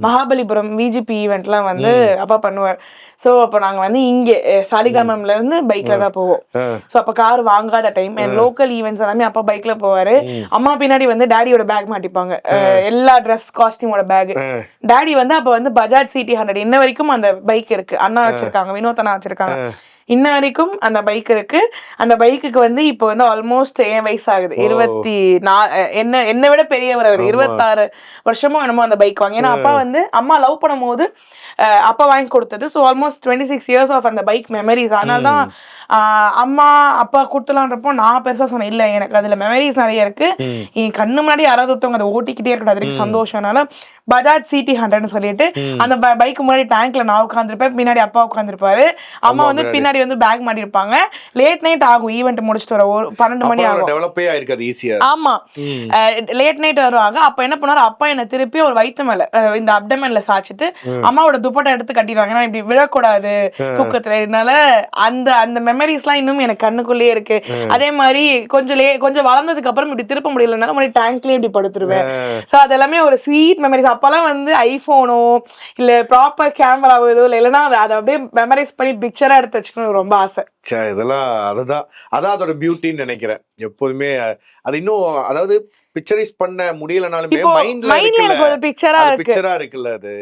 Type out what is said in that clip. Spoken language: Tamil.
மகாபலிபுரம் விஜிபி ஈவெண்ட்லாம் வந்து அப்பா பண்ணுவார். ஸோ அப்போ நாங்கள் வந்து இங்கே சாலிகிராமம்ல இருந்து பைக்ல தான் போவோம். ஸோ அப்போ கார் வாங்காத டைம் அண்ட் லோக்கல் ஈவெண்ட்ஸ் எல்லாமே அப்பா பைக்ல போவாரு. அம்மா பின்னாடி வந்து டேடியோட பேக் மாட்டிப்பாங்க, எல்லா ட்ரெஸ் காஸ்டியூமோட பேக். டேடி வந்து அப்போ வந்து பஜாஜ் சிடி 100 இன்ன வரைக்கும் அந்த பைக் இருக்கு, அண்ணா வச்சிருக்காங்க, வினோத் அண்ணா வச்சிருக்காங்க. இன்ன வரைக்கும் அந்த பைக் இருக்கு. அந்த பைக்குக்கு வந்து இப்போ வந்து ஆல்மோஸ்ட் என் வயசு ஆகுது, 24. என்னை விட பெரியவர் அவர், 26 வருஷமும் என்னமோ அந்த பைக் வாங்க. ஏன்னா அப்பா வந்து அம்மா லவ் பண்ணும் போது அப்பா வாங்கி கொடுத்தது. ஸோ ஆல்மோஸ்ட் 26 years ஆஃப் அந்த பைக் மெமரிஸ். அதனால தான் அம்மா அப்பா கொடுத்துலான்றப்போ நான் பெருசாக சொன்னேன், இல்லை எனக்கு அதில் மெமரிஸ் நிறைய இருக்கு, என் கண்ணு முன்னாடி யாராவது ஒருத்தவங்க அதை ஓட்டிக்கிட்டே இருக்கணும், அதுக்கு சந்தோஷம்னால பஜாஜ் சிடி 100ன்னு சொல்லிட்டு அந்த பைக்கு முன்னாடி டேங்க்ல நான் உட்காந்துருப்பேன், பின்னாடி அப்பா உட்காந்துருப்பாரு, அம்மா வந்து பின்னாடி வந்து பேக் மாட்டிருப்பாங்க. லேட் நைட் ஆகும் ஈவெண்ட் முடிச்சுட்டு வர, 12 மணி ஆகும். ஆமா, லேட் நைட் வருவாங்க. அப்ப என்ன பண்ணுவாரு, அப்பா என்ன திருப்பி ஒரு வயிற்று மேல இந்த அப்டமன்ல சாச்சிட்டு அம்மாவோட துப்பட்டா எடுத்து கட்டிடுவாங்க, ஏன்னா இப்படி விழக்கூடாது தூக்கத்துல. இதனால அந்த அந்த மெமரிஸ்லாம் இன்னும் எனக்கு கண்ணுக்குள்ளேயே இருக்கு. அதே மாதிரி கொஞ்சம் வளர்ந்ததுக்கு அப்புறம் இப்படி திருப்ப முடியலனாலும் மறுபடியும் டேங்க்லயே இப்படி படுத்துருவேன். ஸோ அது எல்லாமே ஒரு ஸ்வீட் மெமரிஸ். அப்பெல்லாம் வந்து ஐபோனோ இல்ல ப்ராப்பர் கேமராவோ ஏதோ இல்லை, இல்லைன்னா அதை அப்படியே மெமரைஸ் பண்ணி பிக்சரா எடுத்து வச்சுக்கணும் ரொம்ப ஆசை. இதெல்லாம் அதான் அதோட பியூட்டின்னு நினைக்கிறேன் எப்போதுமே. அது இன்னும் அதாவது பிக்சரைஸ் பண்ண முடியலனாலுமே மைண்ட்ல எனக்கு ஒரு பிக்சரா இருக்குல்ல, அது